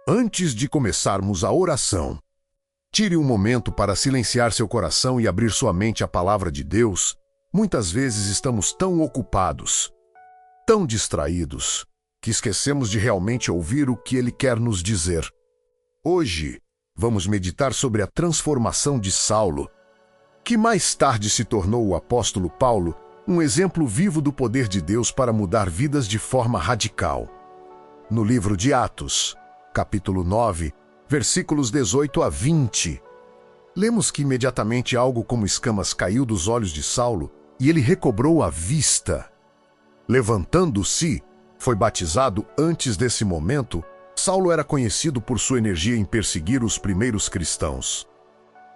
Antes de começarmos a oração, tire um momento para silenciar seu coração e abrir sua mente à palavra de Deus. Muitas vezes estamos tão ocupados, tão distraídos, que esquecemos de realmente ouvir o que Ele quer nos dizer. Hoje, vamos meditar sobre a transformação de Saulo, que mais tarde se tornou o apóstolo Paulo, um exemplo vivo do poder de Deus para mudar vidas de forma radical. No livro de Atos, capítulo 9, versículos 18 a 20, lemos que imediatamente algo como escamas caiu dos olhos de Saulo e ele recobrou a vista. Levantando-se, foi batizado. Antes desse momento, Saulo era conhecido por sua energia em perseguir os primeiros cristãos.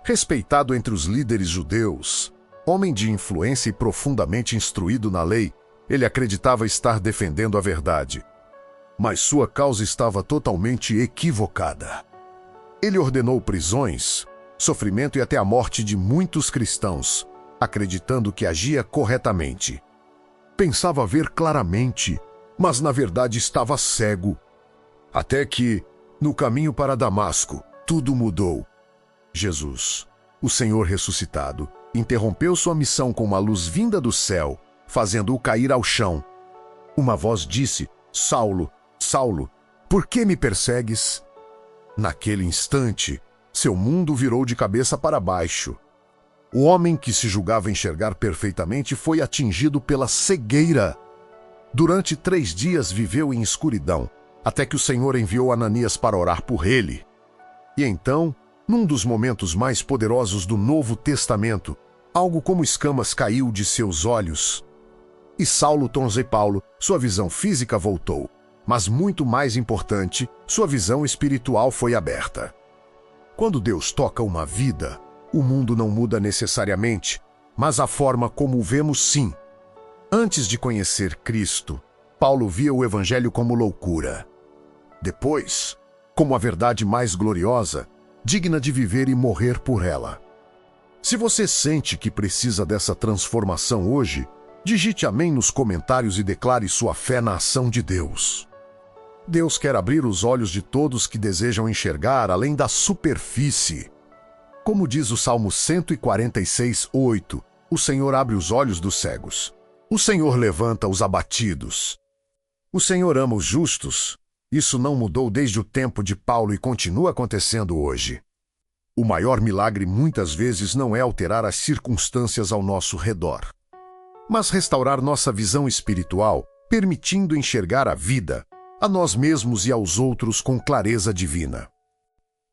Respeitado entre os líderes judeus, homem de influência e profundamente instruído na lei, ele acreditava estar defendendo a verdade. Mas sua causa estava totalmente equivocada. Ele ordenou prisões, sofrimento e até a morte de muitos cristãos, acreditando que agia corretamente. Pensava ver claramente, mas na verdade estava cego. Até que, no caminho para Damasco, tudo mudou. Jesus, o Senhor ressuscitado, interrompeu sua missão com uma luz vinda do céu, fazendo-o cair ao chão. Uma voz disse: Saulo, Saulo, por que me persegues? Naquele instante, seu mundo virou de cabeça para baixo. O homem que se julgava enxergar perfeitamente foi atingido pela cegueira. Durante 3 dias viveu em escuridão, até que o Senhor enviou Ananias para orar por ele. E então, num dos momentos mais poderosos do Novo Testamento, algo como escamas caiu de seus olhos. E Saulo Tarso Paulo, sua visão física voltou, mas muito mais importante, sua visão espiritual foi aberta. Quando Deus toca uma vida, o mundo não muda necessariamente, mas a forma como o vemos sim. Antes de conhecer Cristo, Paulo via o Evangelho como loucura. Depois, como a verdade mais gloriosa, digna de viver e morrer por ela. Se você sente que precisa dessa transformação hoje, digite amém nos comentários e declare sua fé na ação de Deus. Deus quer abrir os olhos de todos que desejam enxergar além da superfície. Como diz o Salmo 146:8, o Senhor abre os olhos dos cegos. O Senhor levanta os abatidos. O Senhor ama os justos. Isso não mudou desde o tempo de Paulo e continua acontecendo hoje. O maior milagre muitas vezes não é alterar as circunstâncias ao nosso redor, mas restaurar nossa visão espiritual, permitindo enxergar a vida, a nós mesmos e aos outros com clareza divina.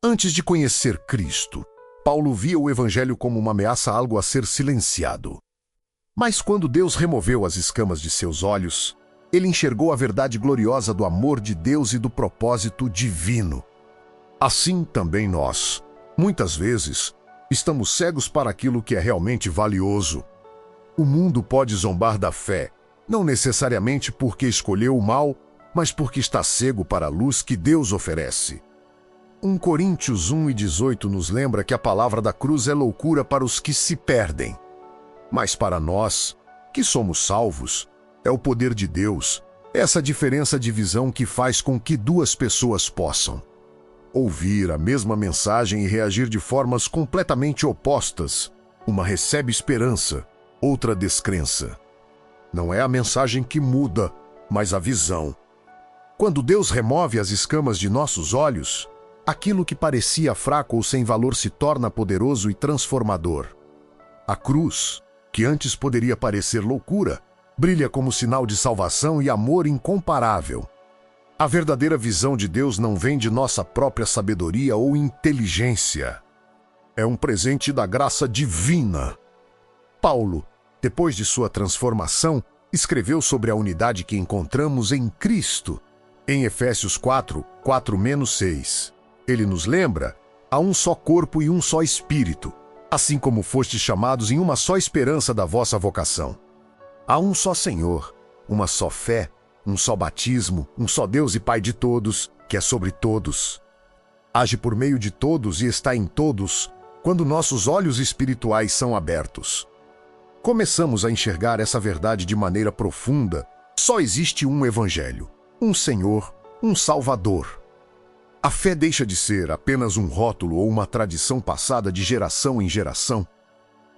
Antes de conhecer Cristo, Paulo via o Evangelho como uma ameaça, algo a ser silenciado. Mas quando Deus removeu as escamas de seus olhos, ele enxergou a verdade gloriosa do amor de Deus e do propósito divino. Assim também nós, muitas vezes, estamos cegos para aquilo que é realmente valioso. O mundo pode zombar da fé, não necessariamente porque escolheu o mal, mas porque está cego para a luz que Deus oferece. 1 Coríntios 1:18 nos lembra que a palavra da cruz é loucura para os que se perdem. Mas para nós, que somos salvos, é o poder de Deus, essa diferença de visão que faz com que 2 pessoas possam ouvir a mesma mensagem e reagir de formas completamente opostas. Uma recebe esperança, outra descrença. Não é a mensagem que muda, mas a visão. Quando Deus remove as escamas de nossos olhos, aquilo que parecia fraco ou sem valor se torna poderoso e transformador. A cruz, que antes poderia parecer loucura, brilha como sinal de salvação e amor incomparável. A verdadeira visão de Deus não vem de nossa própria sabedoria ou inteligência. É um presente da graça divina. Paulo, depois de sua transformação, escreveu sobre a unidade que encontramos em Cristo. Em Efésios 4:4-6, ele nos lembra: há um só corpo e um só espírito, assim como fostes chamados em uma só esperança da vossa vocação. Há um só Senhor, uma só fé, um só batismo, um só Deus e Pai de todos, que é sobre todos. Age por meio de todos e está em todos, quando nossos olhos espirituais são abertos. Começamos a enxergar essa verdade de maneira profunda. Só existe um Evangelho, um Senhor, um Salvador. A fé deixa de ser apenas um rótulo ou uma tradição passada de geração em geração.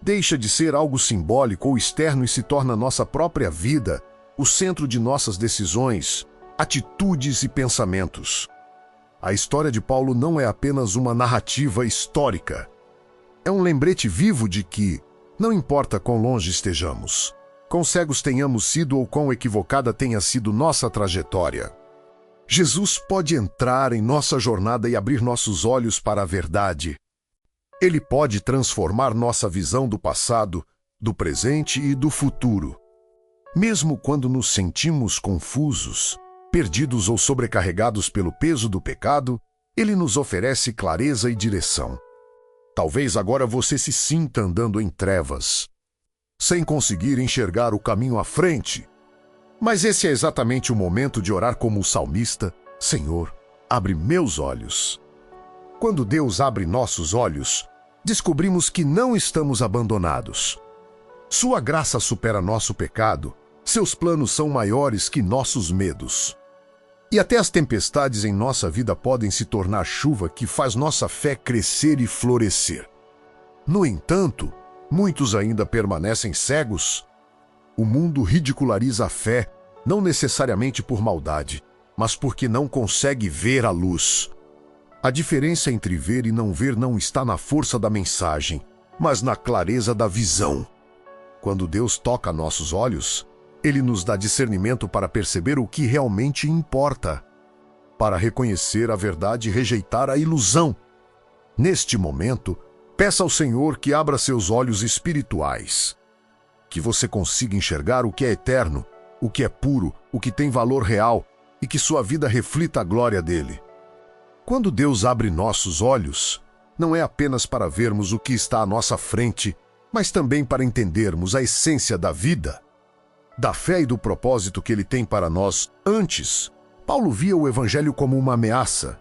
Deixa de ser algo simbólico ou externo e se torna nossa própria vida, o centro de nossas decisões, atitudes e pensamentos. A história de Paulo não é apenas uma narrativa histórica. É um lembrete vivo de que, não importa quão longe estejamos, quão cegos tenhamos sido ou quão equivocada tenha sido nossa trajetória, Jesus pode entrar em nossa jornada e abrir nossos olhos para a verdade. Ele pode transformar nossa visão do passado, do presente e do futuro. Mesmo quando nos sentimos confusos, perdidos ou sobrecarregados pelo peso do pecado, Ele nos oferece clareza e direção. Talvez agora você se sinta andando em trevas, sem conseguir enxergar o caminho à frente. Mas esse é exatamente o momento de orar como o salmista: Senhor, abre meus olhos. Quando Deus abre nossos olhos, descobrimos que não estamos abandonados. Sua graça supera nosso pecado, seus planos são maiores que nossos medos. E até as tempestades em nossa vida podem se tornar chuva que faz nossa fé crescer e florescer. No entanto, muitos ainda permanecem cegos. O mundo ridiculariza a fé, não necessariamente por maldade, mas porque não consegue ver a luz. A diferença entre ver e não ver não está na força da mensagem, mas na clareza da visão. Quando Deus toca nossos olhos, Ele nos dá discernimento para perceber o que realmente importa, para reconhecer a verdade e rejeitar a ilusão. Neste momento, peça ao Senhor que abra seus olhos espirituais, que você consiga enxergar o que é eterno, o que é puro, o que tem valor real e que sua vida reflita a glória dele. Quando Deus abre nossos olhos, não é apenas para vermos o que está à nossa frente, mas também para entendermos a essência da vida, da fé e do propósito que Ele tem para nós. Antes, Paulo via o Evangelho como uma ameaça.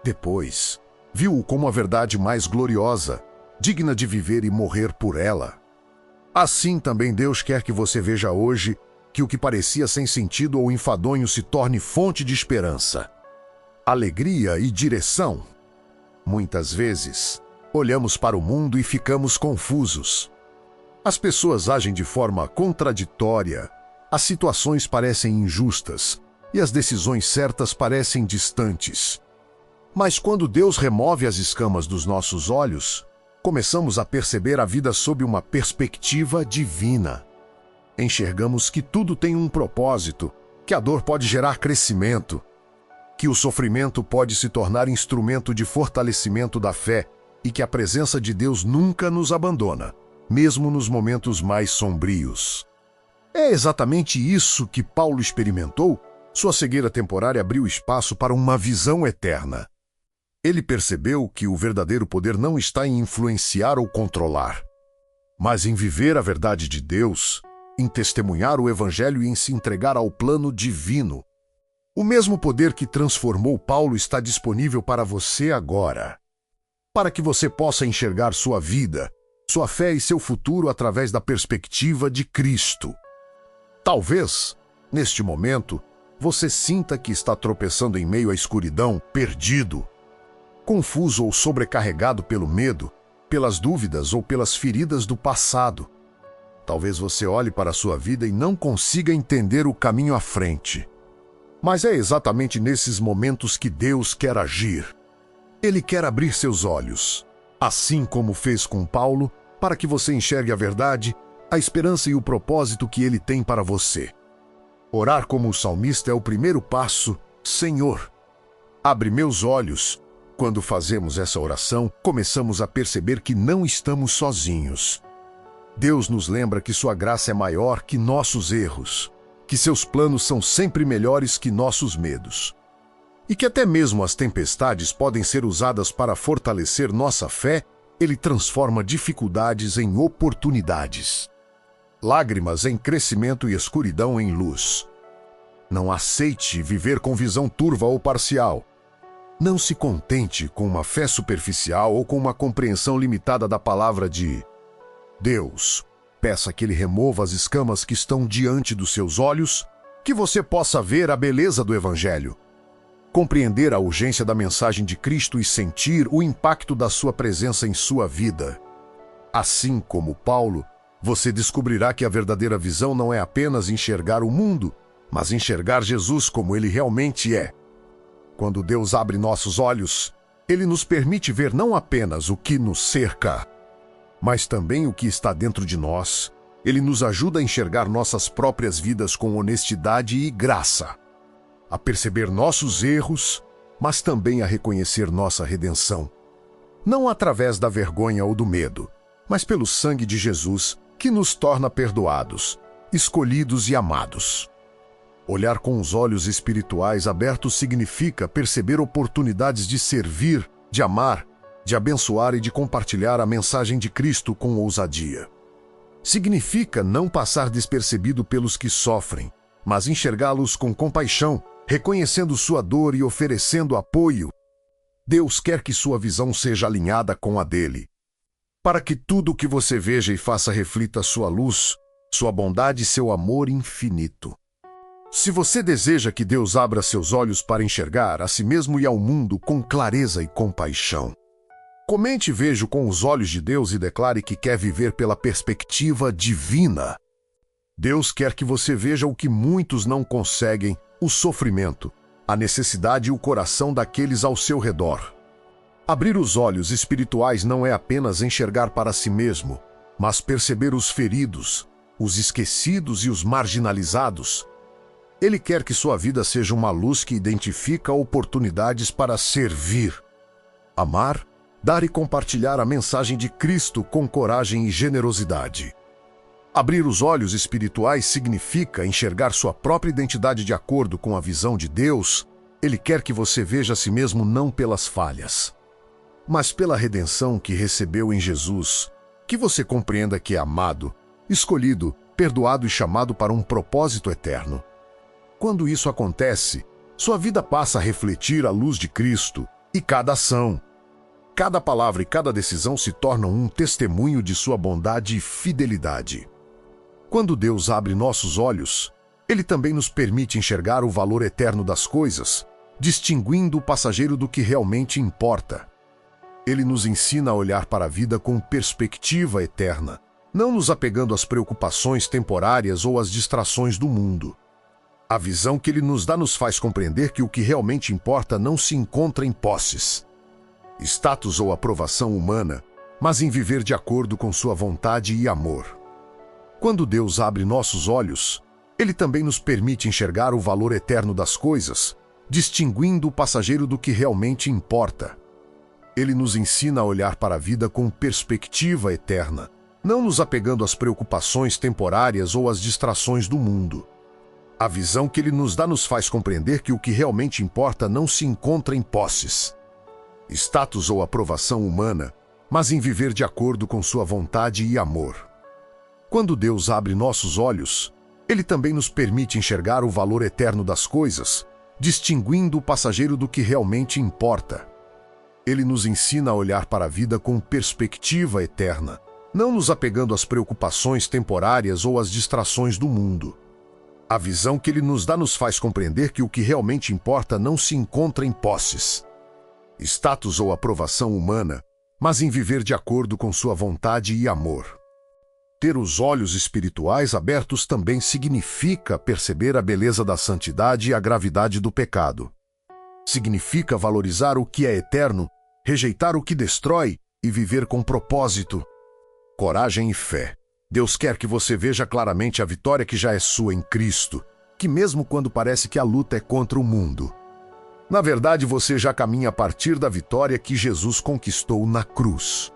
Depois, viu-o como a verdade mais gloriosa, digna de viver e morrer por ela. Assim também Deus quer que você veja hoje que o que parecia sem sentido ou enfadonho se torne fonte de esperança, alegria e direção. Muitas vezes, olhamos para o mundo e ficamos confusos. As pessoas agem de forma contraditória, as situações parecem injustas e as decisões certas parecem distantes. Mas quando Deus remove as escamas dos nossos olhos, começamos a perceber a vida sob uma perspectiva divina. Enxergamos que tudo tem um propósito, que a dor pode gerar crescimento, que o sofrimento pode se tornar instrumento de fortalecimento da fé e que a presença de Deus nunca nos abandona, mesmo nos momentos mais sombrios. É exatamente isso que Paulo experimentou. Sua cegueira temporária abriu espaço para uma visão eterna. Ele percebeu que o verdadeiro poder não está em influenciar ou controlar, mas em viver a verdade de Deus, em testemunhar o Evangelho e em se entregar ao plano divino. O mesmo poder que transformou Paulo está disponível para você agora, para que você possa enxergar sua vida, sua fé e seu futuro através da perspectiva de Cristo. Talvez, neste momento, você sinta que está tropeçando em meio à escuridão, perdido, confuso ou sobrecarregado pelo medo, pelas dúvidas ou pelas feridas do passado. Talvez você olhe para a sua vida e não consiga entender o caminho à frente. Mas é exatamente nesses momentos que Deus quer agir. Ele quer abrir seus olhos, assim como fez com Paulo, para que você enxergue a verdade, a esperança e o propósito que Ele tem para você. Orar como o salmista é o primeiro passo. Senhor, abre meus olhos. Quando fazemos essa oração, começamos a perceber que não estamos sozinhos. Deus nos lembra que sua graça é maior que nossos erros, que seus planos são sempre melhores que nossos medos, e que até mesmo as tempestades podem ser usadas para fortalecer nossa fé. Ele transforma dificuldades em oportunidades, lágrimas em crescimento e escuridão em luz. Não aceite viver com visão turva ou parcial. Não se contente com uma fé superficial ou com uma compreensão limitada da palavra de Deus. Peça que Ele remova as escamas que estão diante dos seus olhos, que você possa ver a beleza do Evangelho. compreender a urgência da mensagem de Cristo e sentir o impacto da sua presença em sua vida. Assim como Paulo, você descobrirá que a verdadeira visão não é apenas enxergar o mundo, mas enxergar Jesus como ele realmente é. Quando Deus abre nossos olhos, ele nos permite ver não apenas o que nos cerca, mas também o que está dentro de nós. Ele nos ajuda a enxergar nossas próprias vidas com honestidade e graça, a perceber nossos erros, mas também a reconhecer nossa redenção. Não através da vergonha ou do medo, mas pelo sangue de Jesus, que nos torna perdoados, escolhidos e amados. Olhar com os olhos espirituais abertos significa perceber oportunidades de servir, de amar, de abençoar e de compartilhar a mensagem de Cristo com ousadia. Significa não passar despercebido pelos que sofrem, mas enxergá-los com compaixão, reconhecendo sua dor e oferecendo apoio. Deus quer que sua visão seja alinhada com a dele, para que tudo o que você veja e faça reflita sua luz, sua bondade e seu amor infinito. Se você deseja que Deus abra seus olhos para enxergar a si mesmo e ao mundo com clareza e compaixão, comente "Vejo com os olhos de Deus" e declare que quer viver pela perspectiva divina. Deus quer que você veja o que muitos não conseguem: o sofrimento, a necessidade e o coração daqueles ao seu redor. Abrir os olhos espirituais não é apenas enxergar para si mesmo, mas perceber os feridos, os esquecidos e os marginalizados. Ele quer que sua vida seja uma luz que identifica oportunidades para servir, amar, dar e compartilhar a mensagem de Cristo com coragem e generosidade. Abrir os olhos espirituais significa enxergar sua própria identidade de acordo com a visão de Deus. Ele quer que você veja a si mesmo não pelas falhas, mas pela redenção que recebeu em Jesus, que você compreenda que é amado, escolhido, perdoado e chamado para um propósito eterno. Quando isso acontece, sua vida passa a refletir a luz de Cristo, e cada ação, cada palavra e cada decisão se tornam um testemunho de sua bondade e fidelidade. Quando Deus abre nossos olhos, ele também nos permite enxergar o valor eterno das coisas, distinguindo o passageiro do que realmente importa. Ele nos ensina a olhar para a vida com perspectiva eterna, não nos apegando às preocupações temporárias ou às distrações do mundo. A visão que ele nos dá nos faz compreender que o que realmente importa não se encontra em posses, status ou aprovação humana, mas em viver de acordo com sua vontade e amor. Quando Deus abre nossos olhos, ele também nos permite enxergar o valor eterno das coisas, distinguindo o passageiro do que realmente importa. Ele nos ensina a olhar para a vida com perspectiva eterna, não nos apegando às preocupações temporárias ou às distrações do mundo. A visão que ele nos dá nos faz compreender que o que realmente importa não se encontra em posses, status ou aprovação humana, mas em viver de acordo com sua vontade e amor. Quando Deus abre nossos olhos, ele também nos permite enxergar o valor eterno das coisas, distinguindo o passageiro do que realmente importa. Ele nos ensina a olhar para a vida com perspectiva eterna, não nos apegando às preocupações temporárias ou às distrações do mundo. A visão que ele nos dá nos faz compreender que o que realmente importa não se encontra em posses, status ou aprovação humana, mas em viver de acordo com sua vontade e amor. Ter os olhos espirituais abertos também significa perceber a beleza da santidade e a gravidade do pecado. Significa valorizar o que é eterno, rejeitar o que destrói e viver com propósito, coragem e fé. Deus quer que você veja claramente a vitória que já é sua em Cristo, que mesmo quando parece que a luta é contra o mundo, na verdade você já caminha a partir da vitória que Jesus conquistou na cruz.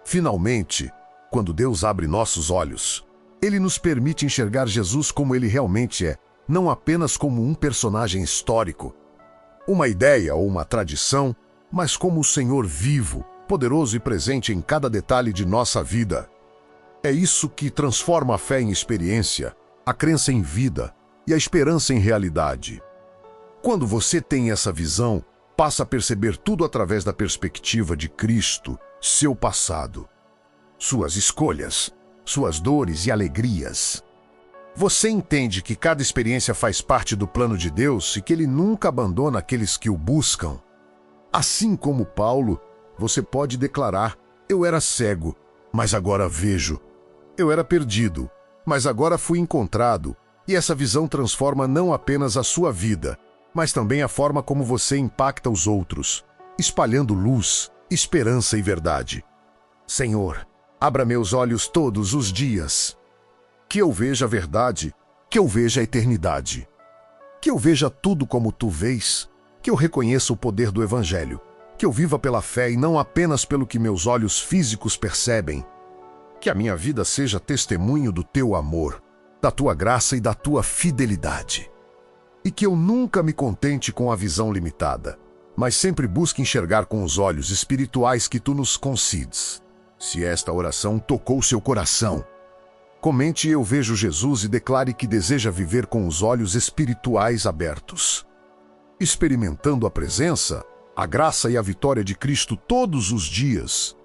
Finalmente, quando Deus abre nossos olhos, ele nos permite enxergar Jesus como ele realmente é, não apenas como um personagem histórico, uma ideia ou uma tradição, mas como o Senhor vivo, poderoso e presente em cada detalhe de nossa vida. É isso que transforma a fé em experiência, a crença em vida e a esperança em realidade. Quando você tem essa visão, passa a perceber tudo através da perspectiva de Cristo, seu passado, suas escolhas, suas dores e alegrias. Você entende que cada experiência faz parte do plano de Deus e que Ele nunca abandona aqueles que o buscam? Assim como Paulo, você pode declarar: eu era cego, mas agora vejo. Eu era perdido, mas agora fui encontrado. E essa visão transforma não apenas a sua vida, mas também a forma como você impacta os outros, espalhando luz, esperança e verdade. Senhor, abra meus olhos todos os dias. Que eu veja a verdade, que eu veja a eternidade. Que eu veja tudo como tu vês, que eu reconheça o poder do Evangelho, que eu viva pela fé e não apenas pelo que meus olhos físicos percebem. Que a minha vida seja testemunho do teu amor, da tua graça e da tua fidelidade. E que eu nunca me contente com a visão limitada, mas sempre busque enxergar com os olhos espirituais que tu nos concedes. Se esta oração tocou seu coração, comente "Eu vejo Jesus" e declare que deseja viver com os olhos espirituais abertos, experimentando a presença, a graça e a vitória de Cristo todos os dias.